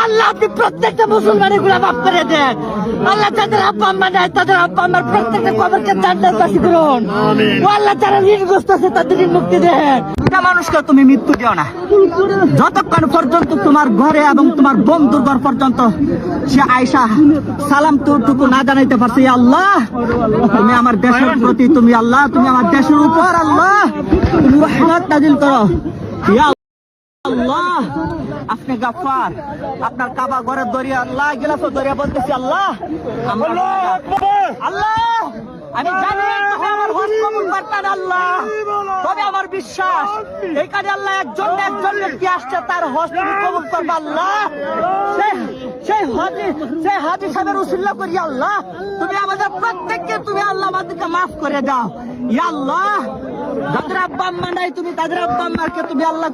আল্লাহ আপনি প্রত্যেকটা মুসলমানের গুলা মাফ করে দেন। আল্লাহ যাদের আব্বা আম্মা নাই তাদের আব্বা আম্মার প্রত্যেকটা কবরকে জান্নাতবাসী করুন। ও আল্লাহ যারা ঋণগ্রস্ত আছে তাদের ঋণ মুক্তি দেন। এটা মানুষকে তুমি মৃত্যু দিও না যতক্ষণ পর্যন্ত তোমার ঘরে এবং তোমার বন্ধুর ঘর পর্যন্ত সে আয়সা সালাম টুকু না জানাইতে পারছে। ইয়া আল্লাহ তুমি আমার দেশের প্রতি, তুমি আল্লাহ তুমি আমার দেশের উপর আল্লাহ তুমি রহমত নাজিল করো। ইয়া আল্লাহ আপনি গাফফার, আপনার কাবা ঘরের দরিয়া আল্লাহ গিলাফ দরিয়া বলতেছি আল্লাহ আল্লাহ আমি জানি তুমি আমার হজ কবুল করতেন আল্লাহ, তবে আমার বিশ্বাস এখানে আল্লাহ একজন ব্যক্তি আসছে তার হজ তুমি কবুল করবে আল্লাহ। সেই হাজি সাহেবের উসিলা করি আল্লাহ তুমি আমাদের প্রত্যেককে তুমি আল্লাহ আমাদেরকে মাফ করে দাও। ইয়া আল্লাহ যাদের আব্বা আম্মা নাই তুমি তাদের আব্বা আম্মাকে তুমি আল্লাহ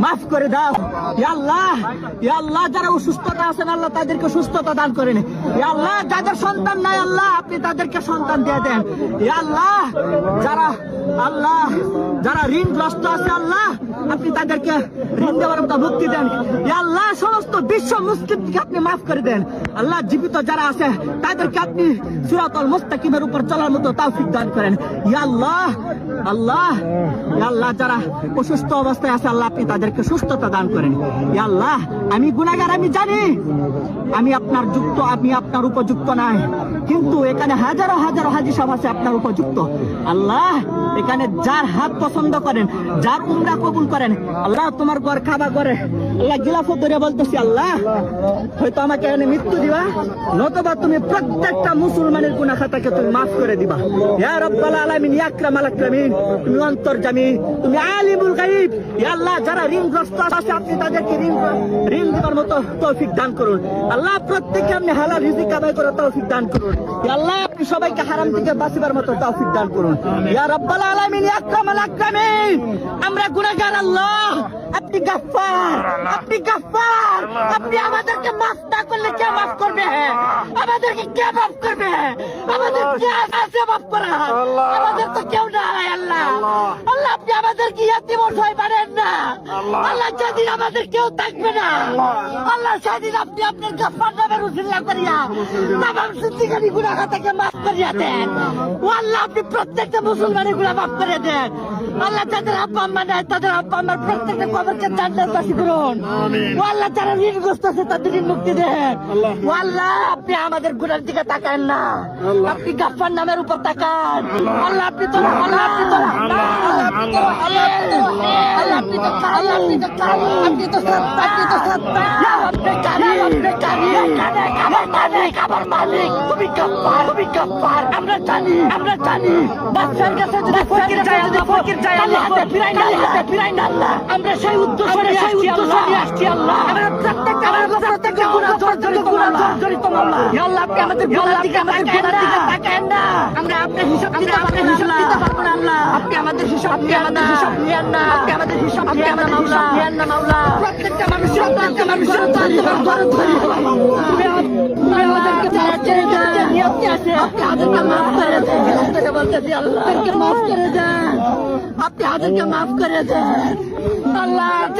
মাফ করে দাও। ইয়া আল্লাহ যারা অসুস্থতা আছেন আল্লাহ তাদেরকে সুস্থতা দান করেন। ইয়া আল্লাহ যাদের সন্তান নাই আল্লাহ আপনি তাদেরকে সন্তান দিয়ে দেন। ইয়া আল্লাহ যারা ঋণগ্রস্ত আছে আল্লাহ আপনি তাদেরকে ঋণ দেওয়ার মতো মুক্তি দেন। ইয়া আল্লাহ সমস্ত বিশ্ব মুসলিমকে আপনি মাফ করে দেন আল্লাহ। জীবিত যারা আছে তাদেরকে আপনি সিরাতুল মুস্তাকিমের উপর চলার মতো তৌফিক দান করেন। ইয়া আল্লাহ যারা অসুস্থ অবস্থায় আছে আল্লাহ আপনি তাদেরকে সুস্থতা দান করেন। ইয়া আল্লাহ আমি গুনাহগার, আমি জানি আমি আপনার যুক্ত, আমি আপনার উপযুক্ত নাই, কিন্তু এখানে হাজারো হাজারো হাজি সাহেব আছে আপনার উপযুক্ত আল্লাহ। এখানে যার হাত পছন্দ করেন, যার উমরা কবুল করেন আল্লাহ তোমার ঘর খাবা করে আল্লাহ গিলাফ ধরে বলতেছি আল্লাহ হয়তো আমাকে এখানে মৃত্যু দিবা, নতুবা তুমি প্রত্যেকটা মুসলমানের গুনাহ খাতাকে তুমি মাফ করে দিবা। ইয়া রাব্বাল আলামিন, ইয়া আকরামাল আকরামিন, তুমি অন্তর্যামী, তুমি আলিমুল গায়ব। ইয়া আল্লাহ যারা ঋণগ্রস্ত আছে আপনি তাদেরকে ঋণ দেওয়ার মতো তৌফিক দান করুন আল্লাহ। প্রত্যেককে আপনি হালাল রিজিক কামাই করে তৌফিক দান করুন। ইয়া আল্লাহ আপনি সবাইকে হারাম থেকে বাঁচিবার মতো তৌফিক দান করুন। ইয়া রাব্বাল আলামিন, ইয়া আকরামাল আকরামিন, আমরা গুনাহগার আল্লাহ, আপনি গাফফার, আপনি আমাদেরকে মাফ না করলে কে মাফ করবে? আমাদেরকে কে মাফ করবে? আমাদের কে আছে মাফ করা? আমাদের তো কেউ নাই আল্লাহ। আল্লাহ আপনি আমাদেরকে ইয়াতীম অসহায় বানান না আল্লাহ। যেদিন আমাদের কেউ থাকবে না আল্লাহ সেদিন আপনি আপনার গাফফার নামের উসিলা করিয়া তামাম জিন্দেগানি গুনাহ থেকে মাফ করিয়া দেন। ও আল্লাহ আপনি প্রত্যেকটা মুসলমানের গুনাহ মাফ করে দেন আল্লাহ। যাদের আব্বা আম্মা নাই তাদের আব্বা আম্মার প্রত্যেকটা কবরকে জান্নাতবাসী করুন। ও আল্লাহ যারা ঋণগ্রস্ত আছে তাদের ঋণ মুক্তি দেন। ও আল্লাহ আপনি আমাদের গুনার দিকে তাকান না, আপনি গাফফার নামের উপর তাকান আল্লাহ। আপনি তো আল্লাহ, আপনি তো আল্লাহ, আপনি তো আল্লাহ, আপনি তো আল্লাহ, আপনি তো কারীম, আপনি তো সত্তা, আপনি তো সত্তা, আপনি কারীম, আপনি কারীম, কাবার মালিক, তুমি গাফফার। আমরা জানি বাদশার কাছে যদি ফকির যায় আল্লাহ হাতে ফিরাই না আল্লাহ। আমরা সেই উদ্দেশ্য নিয়ে আসছি আল্লাহ। আমরা প্রত্যেকটা গুনাহ জড়িত আল্লাহ। ইয়া আল্লাহ আপনি আমাদের গুনার দিকে তাকান না। আমরা আপনার হিসাব দিতে পারবো না আল্লাহ। আপনি আমাদের হিসাব নিয়েন না। আপনি আমাদের হিসাব নিয়েন না মাওলা। প্রত্যেকটা মানুষের তুমি আমাদেরকে নিয়তি আছে, আপনি আমাদেরকে মাফ করে দেন। বলতেছি আল্লাহ মাফ করে দেন, আপনি আমাদেরকে মাফ করে দেন আল্লাহ।